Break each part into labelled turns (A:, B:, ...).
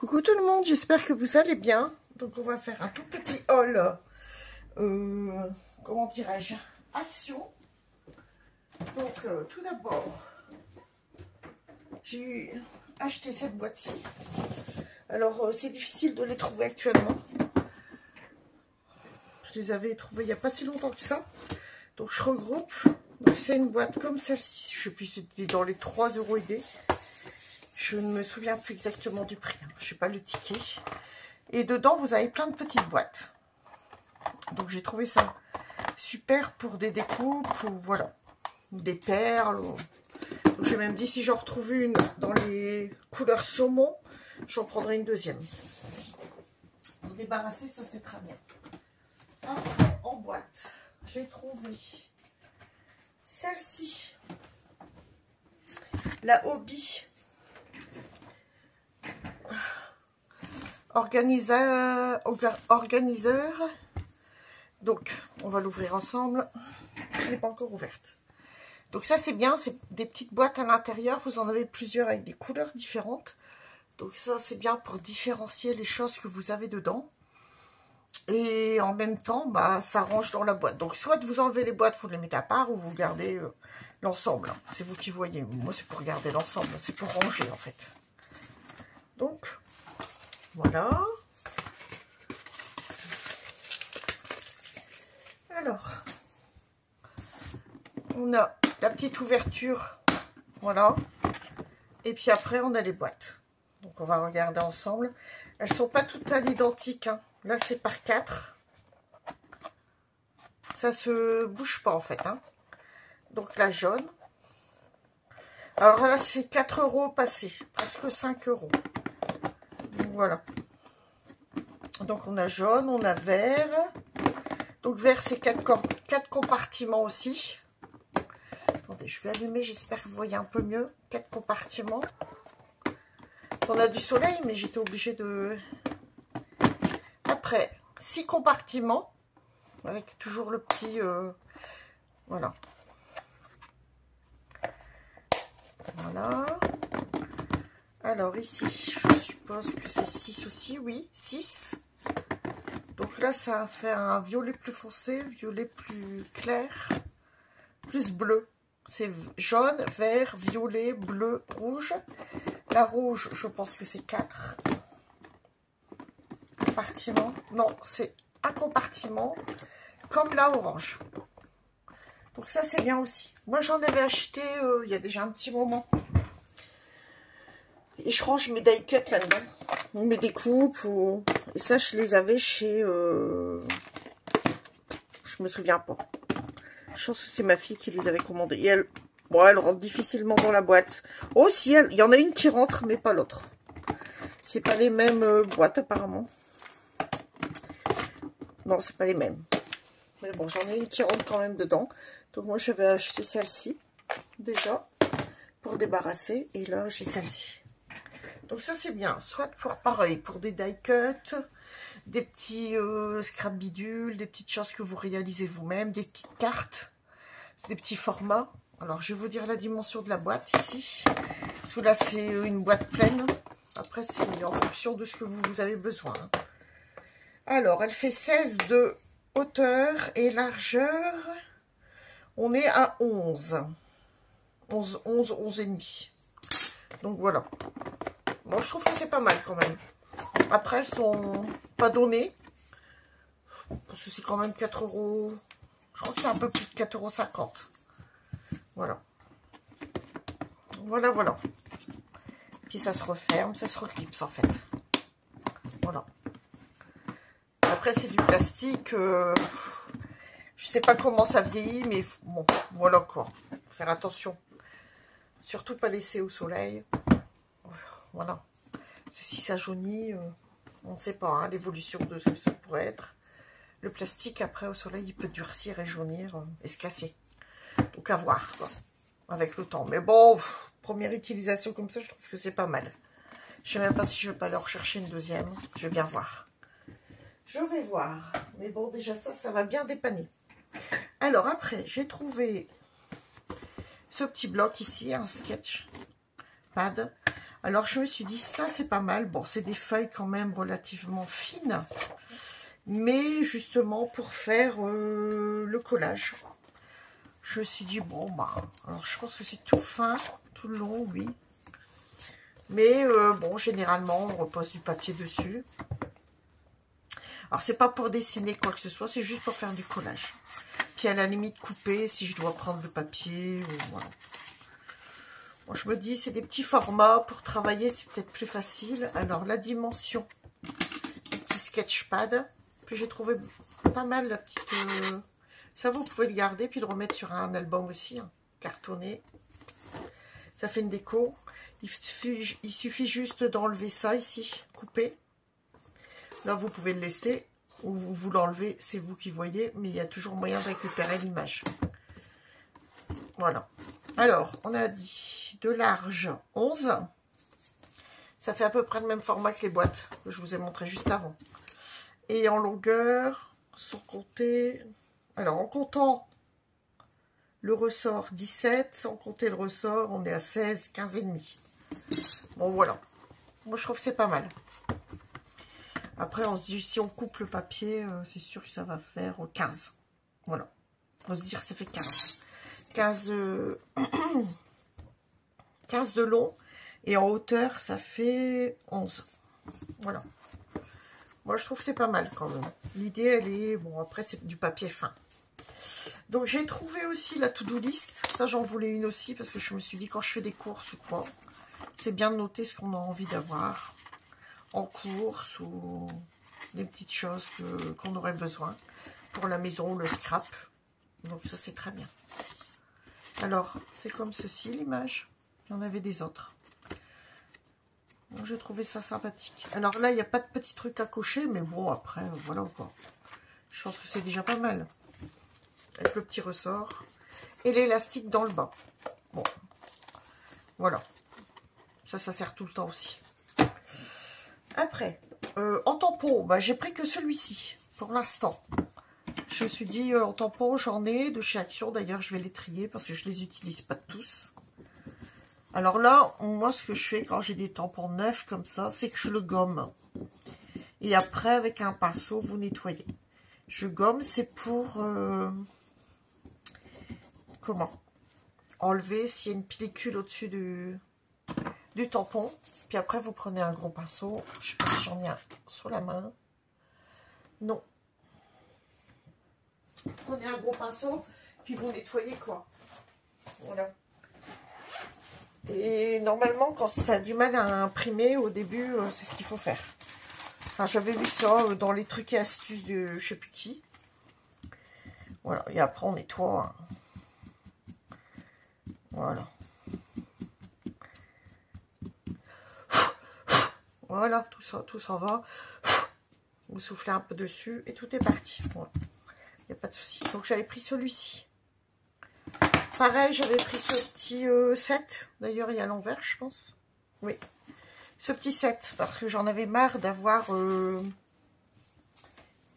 A: Coucou tout le monde, j'espère que vous allez bien. Donc on va faire un tout petit haul, comment dirais-je, action. Donc tout d'abord, j'ai acheté cette boîte-ci. Alors c'est difficile de les trouver actuellement. Je les avais trouvées il n'y a pas si longtemps que ça. Donc je regroupe. C'est une boîte comme celle-ci. Je sais plus, c'était dans les 3 € et des. Je ne me souviens plus exactement du prix. Je n'ai pas le ticket. Et dedans, vous avez plein de petites boîtes. Donc, j'ai trouvé ça super pour des découpes ou voilà, des perles. Donc, j'ai même dit si j'en retrouve une dans les couleurs saumon, j'en prendrai une deuxième. Pour débarrasser, ça c'est très bien. Après, en boîte, j'ai trouvé celle-ci. La Hobby. Organiseur. Donc, on va l'ouvrir ensemble. Je ne l'ai pas encore ouverte. Donc ça, c'est bien. C'est des petites boîtes à l'intérieur. Vous en avez plusieurs avec des couleurs différentes. Donc ça, c'est bien pour différencier les choses que vous avez dedans. Et en même temps, bah, ça range dans la boîte. Donc, soit vous enlevez les boîtes, vous les mettez à part, ou vous gardez l'ensemble. C'est vous qui voyez. Moi, c'est pour garder l'ensemble. C'est pour ranger, en fait. Donc... voilà. Alors, on a la petite ouverture, voilà. Et puis après, on a les boîtes. Donc, on va regarder ensemble. Elles sont pas toutes à l'identique, hein. Là, c'est par 4. Ça se bouge pas, en fait, hein. Donc, la jaune. Alors là, c'est 4 € passé, presque 5 €. Donc, voilà. Donc, on a jaune, on a vert. Donc, vert, c'est 4 compartiments aussi. Attendez, je vais allumer, j'espère que vous voyez un peu mieux. 4 compartiments. On a du soleil, mais j'étais obligée de... Après, 6 compartiments. Avec toujours le petit... voilà. Voilà. Alors, ici, je suppose que c'est 6 aussi. Oui, 6. Donc là, ça fait un violet plus foncé, violet plus clair, plus bleu. C'est jaune, vert, violet, bleu, rouge. La rouge, je pense que c'est 4 compartiments. Non, c'est un compartiment, comme la orange. Donc ça, c'est bien aussi. Moi, j'en avais acheté il y a déjà un petit moment. Et je range mes die cuts là-dedans. Mes découpes. Et ça, je les avais chez... je me souviens pas. Je pense que c'est ma fille qui les avait commandées. Et elle, bon, elle rentre difficilement dans la boîte. Oh, si, il y en a une qui rentre, mais pas l'autre. C'est pas les mêmes boîtes, apparemment. Non, c'est pas les mêmes. Mais bon, j'en ai une qui rentre quand même dedans. Donc, moi, j'avais acheté celle-ci, déjà, pour débarrasser. Et là, j'ai celle-ci. Donc ça c'est bien, soit pour pareil, pour des die cuts, des petits scrap bidules, des petites choses que vous réalisez vous-même, des petites cartes, des petits formats. Alors je vais vous dire la dimension de la boîte ici, parce que là c'est une boîte pleine, après c'est en fonction de ce que vous avez besoin. Alors elle fait 16 de hauteur et largeur, on est à 11 et demi. Donc voilà. Bon, je trouve que c'est pas mal quand même. Après, elles sont pas données. Parce que c'est quand même 4 €. Je crois que c'est un peu plus de 4,50 €. Voilà. Voilà, voilà. Puis ça se referme, ça se reclipse en fait. Voilà. Après, c'est du plastique. Je sais pas comment ça vieillit, mais bon, voilà quoi. Faut faire attention. Surtout pas laisser au soleil. Voilà. Si ça jaunit, on ne sait pas hein, l'évolution de ce que ça pourrait être. Le plastique, après, au soleil, il peut durcir et jaunir et se casser. Donc, à voir, quoi, avec le temps. Mais bon, première utilisation comme ça, je trouve que c'est pas mal. Je sais même pas si je vais pas leur chercher une deuxième. Je vais bien voir. Je vais voir. Mais bon, déjà ça va bien dépanner. Alors, après, j'ai trouvé ce petit bloc ici, un sketch pad. Alors, je me suis dit, ça, c'est pas mal. Bon, c'est des feuilles quand même relativement fines. Mais justement, pour faire le collage. Je me suis dit, bon, bah... Alors, je pense que c'est tout fin, tout le long, oui. Mais, bon, généralement, on repose du papier dessus. Alors, c'est pas pour dessiner quoi que ce soit, c'est juste pour faire du collage. Puis, à la limite, couper si je dois prendre le papier, ou voilà. Moi, je me dis, c'est des petits formats pour travailler, c'est peut-être plus facile. Alors, la dimension, le petit sketchpad. Puis, j'ai trouvé pas mal la petite... Ça, vous pouvez le garder, puis le remettre sur un album aussi, hein, cartonné. Ça fait une déco. Il suffit juste d'enlever ça ici, couper. Là, vous pouvez le laisser, ou vous l'enlevez, c'est vous qui voyez, mais il y a toujours moyen de récupérer l'image. Voilà. Alors, on a dit de large 11. Ça fait à peu près le même format que les boîtes que je vous ai montré juste avant. Et en longueur, sans compter... Alors, en comptant le ressort 17, sans compter le ressort, on est à 16, 15 et demi. Bon, voilà. Moi, je trouve que c'est pas mal. Après, on se dit, si on coupe le papier, c'est sûr que ça va faire 15. Voilà. On va se dire, ça fait 15. 15 de long. Et en hauteur, ça fait 11. Voilà. Moi, je trouve que c'est pas mal quand même. L'idée, elle est... Bon, après, c'est du papier fin. Donc, j'ai trouvé aussi la to-do list. Ça, j'en voulais une aussi parce que je me suis dit, quand je fais des courses ou quoi, c'est bien de noter ce qu'on a envie d'avoir en course ou des petites choses qu'on aurait besoin pour la maison, le scrap. Donc, ça, c'est très bien. Alors, c'est comme ceci, l'image. Il y en avait des autres. J'ai trouvé ça sympathique. Alors là, il n'y a pas de petits trucs à cocher, mais bon, après, voilà quoi. Je pense que c'est déjà pas mal. Avec le petit ressort. Et l'élastique dans le bas. Bon. Voilà. Ça sert tout le temps aussi. Après, en tampon, bah, j'ai pris que celui-ci, pour l'instant. Je me suis dit, en tampon, j'en ai de chez Action. D'ailleurs, je vais les trier parce que je les utilise pas tous. Alors là, moi, ce que je fais quand j'ai des tampons neufs comme ça, c'est que je le gomme. Et après, avec un pinceau, vous nettoyez. Je gomme, c'est pour... comment enlever s'il y a une pellicule au-dessus du tampon. Puis après, vous prenez un gros pinceau. Je sais pas si j'en ai un sur la main. Non. Vous prenez un gros pinceau, puis vous nettoyez quoi. Voilà. Et normalement, quand ça a du mal à imprimer, au début, c'est ce qu'il faut faire. Enfin, j'avais vu ça dans les trucs et astuces de je sais plus qui. Voilà, et après on nettoie. Voilà. Voilà, tout ça va. Vous soufflez un peu dessus et tout est parti. Voilà. Il n'y a pas de souci. Donc j'avais pris celui-ci. Pareil, j'avais pris ce petit set. D'ailleurs, il y a l'envers, je pense. Oui. Ce petit set, parce que j'en avais marre d'avoir,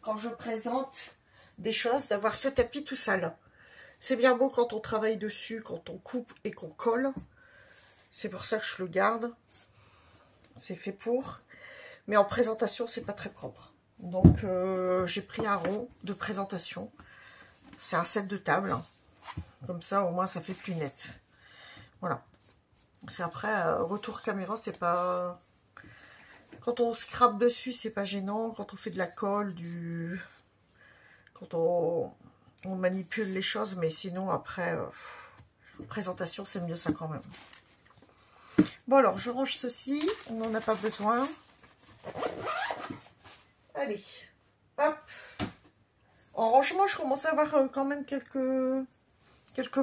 A: quand je présente des choses, d'avoir ce tapis tout sale. C'est bien beau quand on travaille dessus, quand on coupe et qu'on colle. C'est pour ça que je le garde. C'est fait pour. Mais en présentation, c'est pas très propre. Donc, j'ai pris un rond de présentation. C'est un set de table. Hein. Comme ça, au moins, ça fait plus net. Voilà. Parce qu'après, retour caméra, c'est pas... Quand on scrape dessus, c'est pas gênant. Quand on fait de la colle, quand on manipule les choses. Mais sinon, après, présentation, c'est mieux ça quand même. Bon, alors, je range ceci. On n'en a pas besoin. Allez. Hop. En rangement, je commence à avoir quand même quelques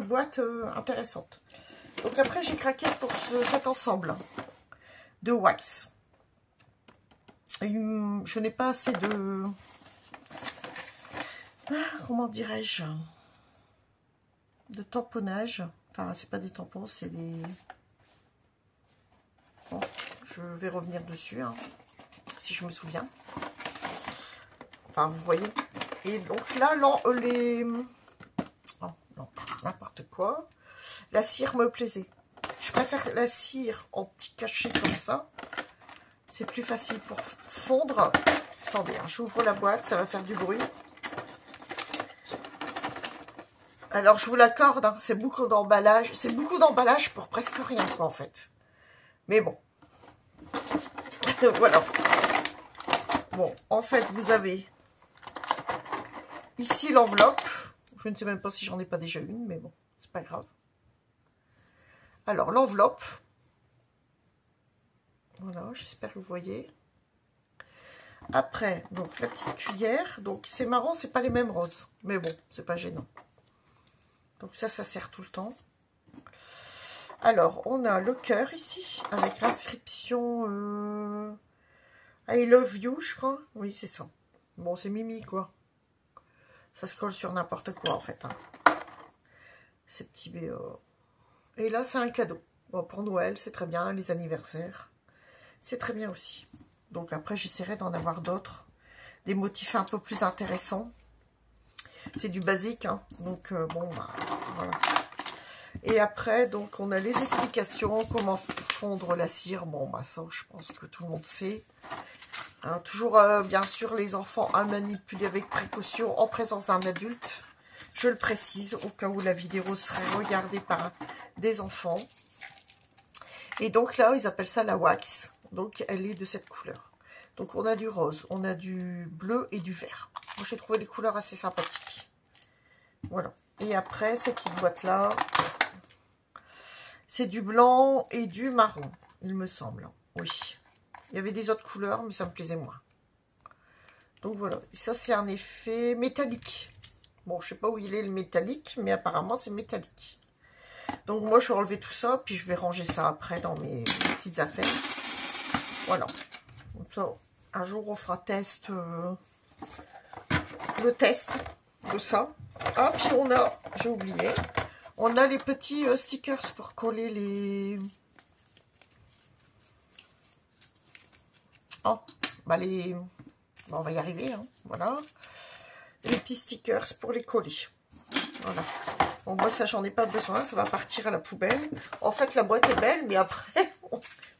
A: boîtes intéressantes. Donc après, j'ai craqué pour cet ensemble de wax. Je n'ai pas assez de... comment dirais-je? De tamponnage. Enfin, c'est pas des tampons, c'est des... Bon, je vais revenir dessus, hein, si je me souviens. Enfin, vous voyez. Et donc là, oh, non, n'importe quoi. La cire me plaisait. Je préfère la cire en petits cachets comme ça. C'est plus facile pour fondre. Attendez, hein, j'ouvre la boîte, ça va faire du bruit. Alors, je vous l'accorde, hein, c'est beaucoup d'emballage. C'est beaucoup d'emballage pour presque rien, quoi, en fait. Mais bon. Voilà. Bon, en fait, vous avez ici l'enveloppe. Je ne sais même pas si j'en ai pas déjà une, mais bon, c'est pas grave. Alors, l'enveloppe. Voilà, j'espère que vous voyez. Après, donc, la petite cuillère. Donc, c'est marrant, c'est pas les mêmes roses. Mais bon, c'est pas gênant. Donc, ça sert tout le temps. Alors, on a le cœur ici, avec l'inscription I love you, je crois. Oui, c'est ça. Bon, c'est Mimi, quoi. Ça se colle sur n'importe quoi, en fait. Hein. Ces petits BO. Et là, c'est un cadeau. Bon, pour Noël, c'est très bien. Les anniversaires, c'est très bien aussi. Donc, après, j'essaierai d'en avoir d'autres. Des motifs un peu plus intéressants. C'est du basique, hein. Donc, bon, bah, voilà. Et après, donc, on a les explications, comment fondre la cire. Bon, bah, ça, je pense que tout le monde sait. Hein, toujours, bien sûr, les enfants à manipuler avec précaution en présence d'un adulte. Je le précise, au cas où la vidéo serait regardée par des enfants. Et donc, là, ils appellent ça la wax. Donc, elle est de cette couleur. Donc, on a du rose, on a du bleu et du vert. Moi, j'ai trouvé les couleurs assez sympathiques. Voilà. Et après, cette petite boîte-là, c'est du blanc et du marron, il me semble. Oui. Il y avait des autres couleurs, mais ça me plaisait moins. Donc, voilà. Et ça, c'est un effet métallique. Bon, je sais pas où il est le métallique, mais apparemment, c'est métallique. Donc, moi, je vais enlever tout ça, puis je vais ranger ça après dans mes petites affaires. Voilà. Donc, ça, un jour, on fera test, le test de ça. Ah, puis on a, j'ai oublié, on a les petits stickers pour coller les... Oh, bah les... Bon, on va y arriver, hein, voilà. Les petits stickers pour les coller. Voilà. Bon, moi, ça, j'en ai pas besoin, ça va partir à la poubelle. En fait, la boîte est belle, mais après,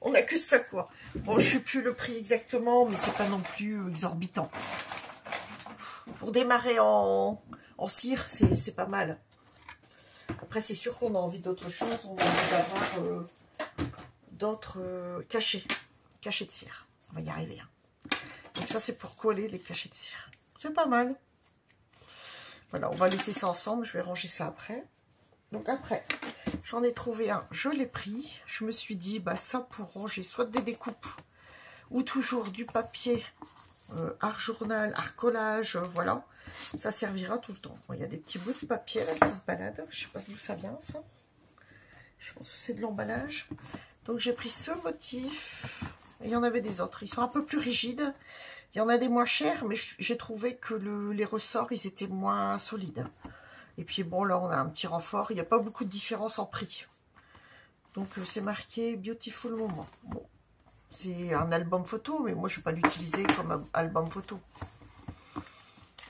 A: on n'a que ça, quoi. Bon, je sais plus le prix exactement, mais c'est pas non plus exorbitant. Pour démarrer en cire, c'est pas mal. Après, c'est sûr qu'on a envie d'autre chose. On a envie d'avoir d'autres cachets de cire. On va y arriver. Hein. Donc ça, c'est pour coller les cachets de cire. C'est pas mal. Voilà, on va laisser ça ensemble. Je vais ranger ça après. Donc après, j'en ai trouvé un. Je l'ai pris. Je me suis dit, bah ça pour ranger soit des découpes ou toujours du papier art journal, art collage, voilà. Ça servira tout le temps. Bon, il y a des petits bouts de papier là qui se baladent. Je sais pas d'où ça vient, ça. Je pense que c'est de l'emballage. Donc, j'ai pris ce motif. Et il y en avait des autres. Ils sont un peu plus rigides. Il y en a des moins chers, mais j'ai trouvé que les ressorts, ils étaient moins solides. Et puis, bon, là, on a un petit renfort. Il n'y a pas beaucoup de différence en prix. Donc, c'est marqué Beautiful Moment. Bon. C'est un album photo, mais moi, je ne vais pas l'utiliser comme album photo.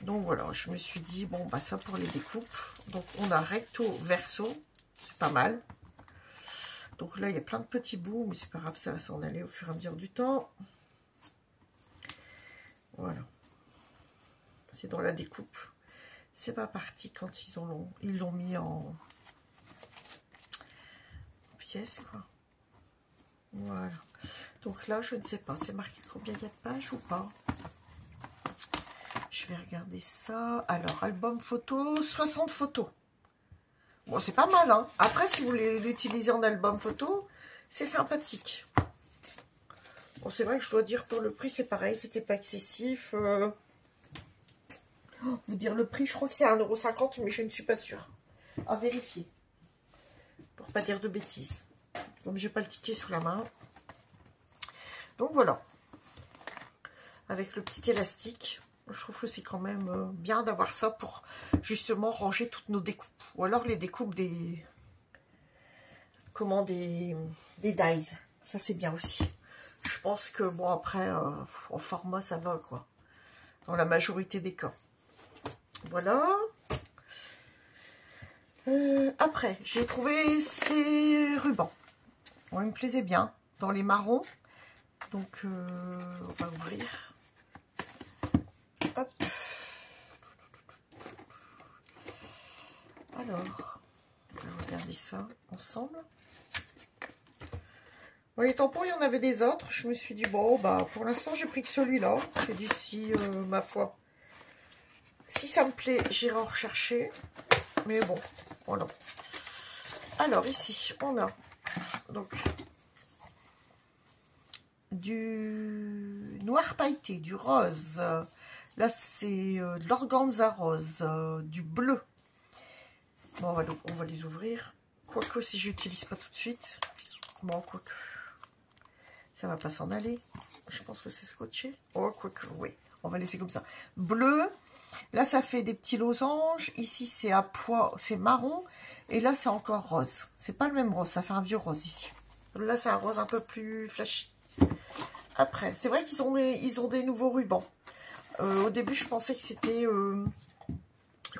A: Donc, voilà, je me suis dit, bon, bah ça pour les découpes. Donc, on a recto, verso. C'est pas mal. Donc là, il y a plein de petits bouts, mais c'est pas grave, ça va s'en aller au fur et à mesure du temps. Voilà. C'est dans la découpe. C'est pas parti quand ils l'ont mis en pièces, quoi. Voilà. Donc là, je ne sais pas, c'est marqué combien il y a de pages ou pas. Je vais regarder ça. Alors, album photo, 60 photos. Bon, c'est pas mal, hein. Après, si vous voulez l'utiliser en album photo, c'est sympathique. Bon, c'est vrai que je dois dire pour le prix, c'est pareil, c'était pas excessif. Vous dire le prix, je crois que c'est 1,50 €, mais je ne suis pas sûre. À vérifier. Pour pas dire de bêtises. Comme j'ai pas le ticket sous la main. Donc voilà. Avec le petit élastique. Je trouve que c'est quand même bien d'avoir ça pour justement ranger toutes nos découpes. Ou alors les découpes des... Comment des dies. Ça c'est bien aussi. Je pense que bon après, en format ça va quoi. Dans la majorité des cas. Voilà. Après, j'ai trouvé ces rubans. Bon, il me plaisait bien. Dans les marrons. Donc, on va ouvrir. Hop. Alors, on va regarder ça ensemble. Bon, les tampons, il y en avait des autres. Je me suis dit, bon, bah, pour l'instant, j'ai pris que celui-là. J'ai dit, si, ma foi, si ça me plaît, j'irai en rechercher. Mais bon, voilà. Alors, ici, on a donc du noir pailleté, du rose. Là, c'est de l'organza rose, du bleu. Bon, on va les ouvrir. Quoique, si je n'utilise pas tout de suite. Bon, quoique. Ça va pas s'en aller. Je pense que c'est scotché. Oh, quoique, oui. On va laisser comme ça. Bleu. Là, ça fait des petits losanges. Ici, c'est à pois, c'est marron. Et là, c'est encore rose. C'est pas le même rose. Ça fait un vieux rose ici. Là, c'est un rose un peu plus flashy. Après, c'est vrai qu'ils ont, ils ont des nouveaux rubans. Au début, je pensais que c'était...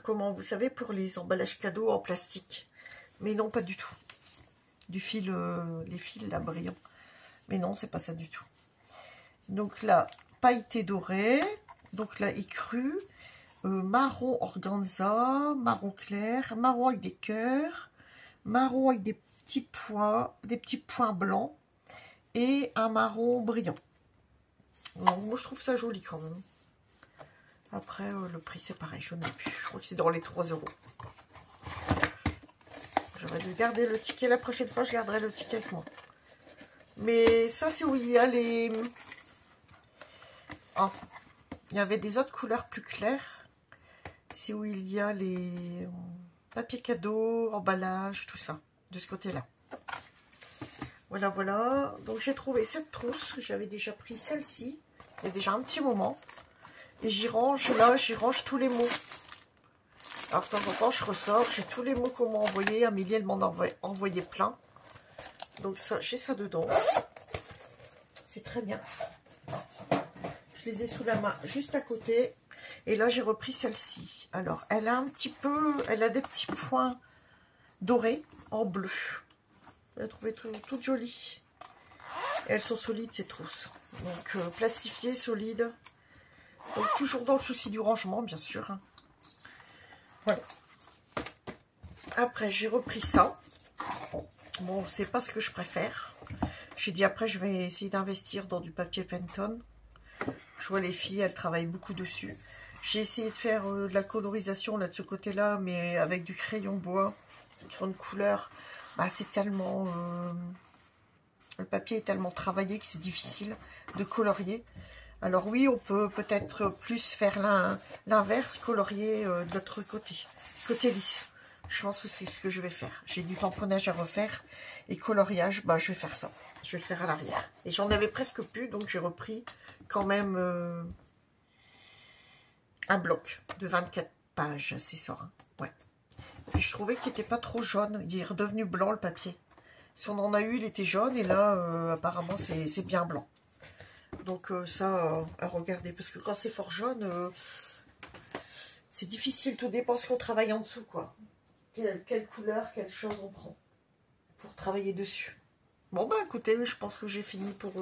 A: comment, vous savez, pour les emballages cadeaux en plastique. Mais non, pas du tout. Du fil, les fils, là, brillants. Mais non, c'est pas ça du tout. Donc là, pailleté doré. Donc là, écru. Marron organza. Marron clair. Marron avec des cœurs. Marron avec des petits points blancs. Et un marron brillant. Donc, moi, je trouve ça joli quand même. Après, le prix, c'est pareil. Je ne sais plus. Je crois que c'est dans les 3 €. J'aurais dû garder le ticket. La prochaine fois, je garderai le ticket avec moi. Mais ça, c'est où il y a les... Ah, il y avait des autres couleurs plus claires. C'est où il y a les papiers cadeaux, emballage, tout ça. De ce côté-là. Voilà, voilà. Donc, j'ai trouvé cette trousse. J'avais déjà pris celle-ci. Il y a déjà un petit moment. Et j'y range, là, j'y range tous les mots. Alors, de temps en temps, je ressors. J'ai tous les mots qu'on m'a envoyés. Amélie, elle m'en a envoyé plein. Donc ça, j'ai ça dedans. C'est très bien. Je les ai sous la main, juste à côté. Et là, j'ai repris celle-ci. Alors, elle a un petit peu... Elle a des petits points dorés en bleu. Je l'ai trouvée toute jolie. Et elles sont solides, ces trousses. Donc, plastifiées, solides. Donc, toujours dans le souci du rangement, bien sûr. Hein. Voilà. Après, j'ai repris ça. Bon, c'est pas ce que je préfère. J'ai dit après, je vais essayer d'investir dans du papier Pantone. Je vois les filles, elles travaillent beaucoup dessus. J'ai essayé de faire de la colorisation là de ce côté-là, mais avec du crayon bois, grande couleur. Bah, c'est tellement... le papier est tellement travaillé que c'est difficile de colorier. Alors oui, on peut peut-être plus faire l'inverse, colorier de l'autre côté, côté lisse. Je pense que c'est ce que je vais faire. J'ai du tamponnage à refaire et coloriage, bah, je vais faire ça. Je vais le faire à l'arrière. Et j'en avais presque plus, donc j'ai repris quand même un bloc de 24 pages, c'est ça. Hein. Ouais. Et je trouvais qu'il n'était pas trop jaune. Il est redevenu blanc, le papier. Si on en a eu, il était jaune, et là, apparemment, c'est bien blanc. Donc ça, à regarder. Parce que quand c'est fort jaune, c'est difficile. Tout dépend ce qu'on travaille en dessous, quoi. Quelle couleur, quelle chose on prend pour travailler dessus. Bon, bah écoutez, je pense que j'ai fini pour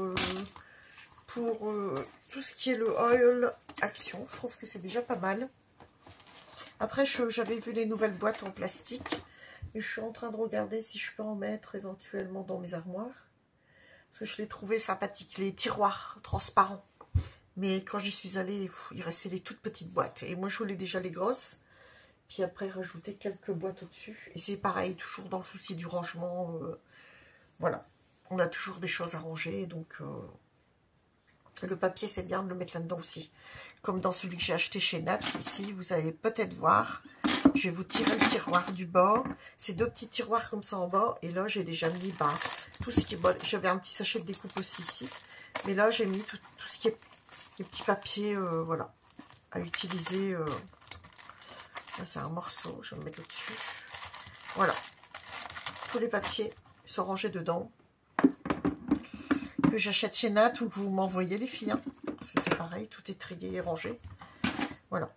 A: tout ce qui est le oil action. Je trouve que c'est déjà pas mal. Après, j'avais vu les nouvelles boîtes en plastique. Et je suis en train de regarder si je peux en mettre éventuellement dans mes armoires. Parce que je les trouvais sympathiques, les tiroirs transparents. Mais quand j'y suis allée, il restait les toutes petites boîtes. Et moi, je voulais déjà les grosses. Puis après, rajouter quelques boîtes au-dessus. Et c'est pareil, toujours dans le souci du rangement. Voilà. On a toujours des choses à ranger. Donc, le papier, c'est bien de le mettre là-dedans aussi. Comme dans celui que j'ai acheté chez Nat. Ici, vous allez peut-être voir. Je vais vous tirer le tiroir du bas. C'est 2 petits tiroirs comme ça en bas. Et là, j'ai déjà mis tout ce qui est... Bon, j'avais un petit sachet de découpe aussi ici. Mais là, j'ai mis tout ce qui est... Les petits papiers, voilà. À utiliser... Là, c'est un morceau, je vais me mettre au-dessus. Voilà. Tous les papiers sont rangés dedans. Que j'achète chez Nat ou que vous m'envoyez, les filles. Hein. Parce que c'est pareil, tout est trié et rangé. Voilà.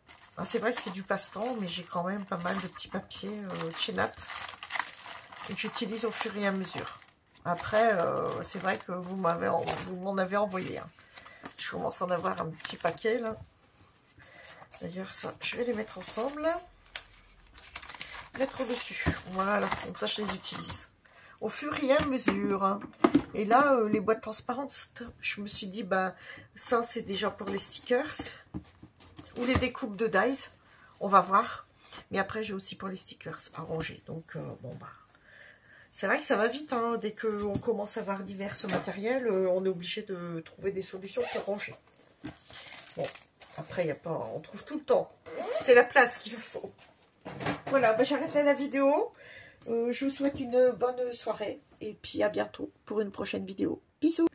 A: C'est vrai que c'est du passe-temps, mais j'ai quand même pas mal de petits papiers chez Nat. Et que j'utilise au fur et à mesure. Après, c'est vrai que vous m'en avez envoyé. Hein. Je commence à en avoir un petit paquet, là. D'ailleurs, ça, je vais les mettre ensemble. Mettre au-dessus. Voilà, comme ça, je les utilise. Au fur et à mesure. Hein. Et là, les boîtes transparentes, je me suis dit, bah, ça, c'est déjà pour les stickers. Ou les découpes de dies. On va voir. Mais après, j'ai aussi pour les stickers à ranger. Donc, bon, bah. C'est vrai que ça va vite. Hein. Dès qu'on commence à avoir divers matériels, on est obligé de trouver des solutions pour ranger. Bon, après, y a pas, on trouve tout le temps. C'est la place qu'il faut. Voilà, bah, j'arrête là la vidéo. Je vous souhaite une bonne soirée. Et puis à bientôt pour une prochaine vidéo. Bisous.